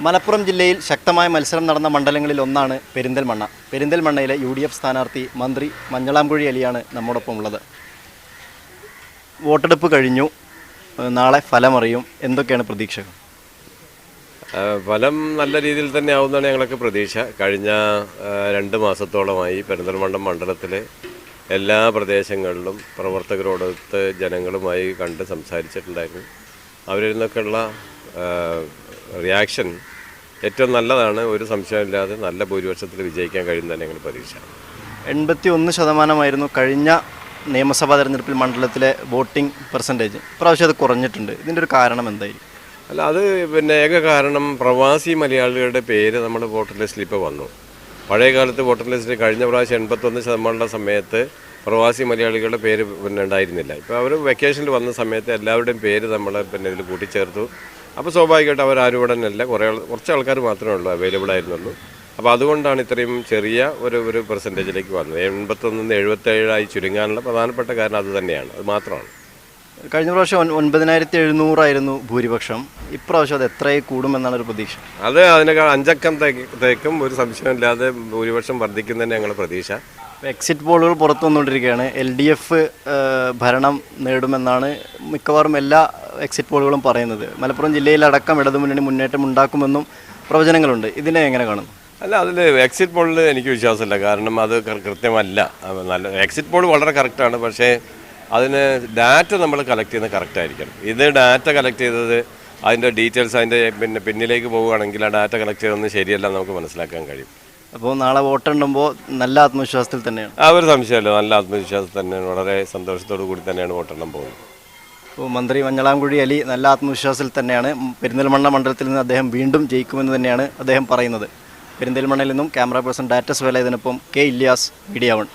മലപ്പുറം ജില്ലയിൽ ശക്തമായ മത്സരം നടന്ന മണ്ഡലങ്ങളിൽ ഒന്നാണ് പെരിന്തൽമണ്ണ. പെരിന്തൽമണ്ണയിലെ UDF സ്ഥാനാർത്ഥി മന്ത്രി മഞ്ഞളാംകുഴി അലിയാണ് നമ്മോടൊപ്പം ഉള്ളത്. വോട്ടെടുപ്പ് കഴിഞ്ഞു, നാളെ ഫലമറിയും. എന്തൊക്കെയാണ് പ്രതീക്ഷകൾ? ഫലം നല്ല രീതിയിൽ തന്നെ ആവുമെന്നാണ് ഞങ്ങളൊക്കെ പ്രതീക്ഷ. കഴിഞ്ഞ 2 മാസത്തോളമായി പെരിന്തൽമണ്ണ മണ്ഡലത്തിലെ എല്ലാ പ്രദേശങ്ങളിലും പ്രവർത്തകരോടൊത്ത് ജനങ്ങളുമായി കണ്ട് സംസാരിച്ചിട്ടുണ്ടായിരുന്നു. അവരിൽ നിന്നൊക്കെയുള്ള റിയാക്ഷൻ ഏറ്റവും നല്ലതാണ്. ഒരു സംശയമില്ലാതെ നല്ല ഭൂരിപക്ഷത്തിൽ വിജയിക്കാൻ കഴിയുന്നതാണ് ഞങ്ങൾ പ്രതീക്ഷ. 81% കഴിഞ്ഞ നിയമസഭാ തെരഞ്ഞെടുപ്പിൽ മണ്ഡലത്തിലെ വോട്ടിംഗ് പെർസെൻറ്റേജ്. ഇപ്രാവശ്യം അത് കുറഞ്ഞിട്ടുണ്ട്. ഇതിൻ്റെ ഒരു കാരണം എന്തായിരിക്കും? അല്ല, അത് ഏക കാരണം പ്രവാസി മലയാളികളുടെ പേര് നമ്മുടെ വോട്ടർ ലിസ്റ്റിൽ ഇപ്പോൾ വന്നു. പഴയ കാലത്ത് വോട്ടർ ലിസ്റ്റിൽ കഴിഞ്ഞ പ്രാവശ്യം 81% സമയത്ത് പ്രവാസി മലയാളികളുടെ പേര് ഉണ്ടായിരുന്നില്ല. ഇപ്പോൾ അവർ വെക്കേഷനിൽ വന്ന സമയത്ത് എല്ലാവരുടെയും പേര് നമ്മൾ ഇതിൽ കൂട്ടിച്ചേർത്തു. അപ്പോൾ സ്വാഭാവികമായിട്ട് അവരാരും ഇവിടെ നിന്നല്ല, കുറച്ച് ആൾക്കാർ മാത്രമേ ഉള്ളൂ അവൈലബിൾ ആയിരുന്നുള്ളൂ. അപ്പോൾ അതുകൊണ്ടാണ് ഇത്രയും ചെറിയ ഒരു പെർസെൻറ്റേജിലേക്ക് വന്നത്. 81 77 ചുരുങ്ങാനുള്ള പ്രധാനപ്പെട്ട കാരണം അത് തന്നെയാണ്, അത് മാത്രമാണ്. കഴിഞ്ഞ പ്രാവശ്യം 9700 ഭൂരിപക്ഷം. ഇപ്രാവശ്യം അത് എത്രയായി കൂടുമെന്നാണ് ഒരു പ്രതീക്ഷ? അത് അതിനേക്കാൾ 5 അക്കത്തേക്കും ഒരു സംശയമില്ലാതെ ഭൂരിപക്ഷം വർദ്ധിക്കുന്നതന്നെ ഞങ്ങളുടെ പ്രതീക്ഷ. എക്സിറ്റ് പോളുകൾ പുറത്തു വന്നുകൊണ്ടിരിക്കുകയാണ്. LDF ഭരണം നേടുമെന്നാണ് മിക്കവാറും എല്ലാ എക്സിറ്റ് പോളുകളും പറയുന്നത്. മലപ്പുറം ജില്ലയിലടക്കം ഇടതുമുന്നണി മുന്നേറ്റം ഉണ്ടാക്കുമെന്നും പ്രവചനങ്ങളുണ്ട്. ഇതിനെ എങ്ങനെ കാണുന്നു? അല്ല, അതിൽ എക്സിറ്റ് പോളിൽ എനിക്ക് വിശ്വാസമില്ല. കാരണം അത് കൃത്യമല്ല. നല്ല എക്സിറ്റ് പോൾ വളരെ കറക്റ്റാണ്, പക്ഷേ അതിന് ഡാറ്റ നമ്മൾ കളക്ട് ചെയ്യുന്നത് കറക്റ്റായിരിക്കണം. ഇത് ഡാറ്റ കളക്ട് ചെയ്തത് അതിൻ്റെ ഡീറ്റെയിൽസ് അതിൻ്റെ പിന്നിലേക്ക് പോവുകയാണെങ്കിൽ ആ ഡാറ്റ കളക്ട് ചെയ്തൊന്നും ശരിയല്ല നമുക്ക് മനസ്സിലാക്കാൻ കഴിയും. അപ്പോൾ നാളെ വോട്ടെണ്ണുമ്പോൾ നല്ല ആത്മവിശ്വാസത്തിൽ തന്നെയാണ്? ആ, ഒരു സംശയമല്ല, നല്ല ആത്മവിശ്വാസത്തിൽ തന്നെയാണ്. വളരെ സന്തോഷത്തോടു കൂടി തന്നെയാണ് വോട്ടെണ്ണം പോകുന്നത്. അപ്പോൾ മന്ത്രി മഞ്ഞളാംകുഴി അലി നല്ല ആത്മവിശ്വാസത്തിൽ തന്നെയാണ്. പെരിന്തൽമണ്ണ മണ്ഡലത്തിൽ നിന്ന് അദ്ദേഹം വീണ്ടും ജയിക്കുമെന്ന് തന്നെയാണ് അദ്ദേഹം പറയുന്നത്. പെരിന്തൽമണ്ണയിൽ നിന്നും ക്യാമറ പേഴ്സൺ ഡാറ്റസ് വേലായുധനൊപ്പം K. ഇല്യാസ്, മീഡിയ 1.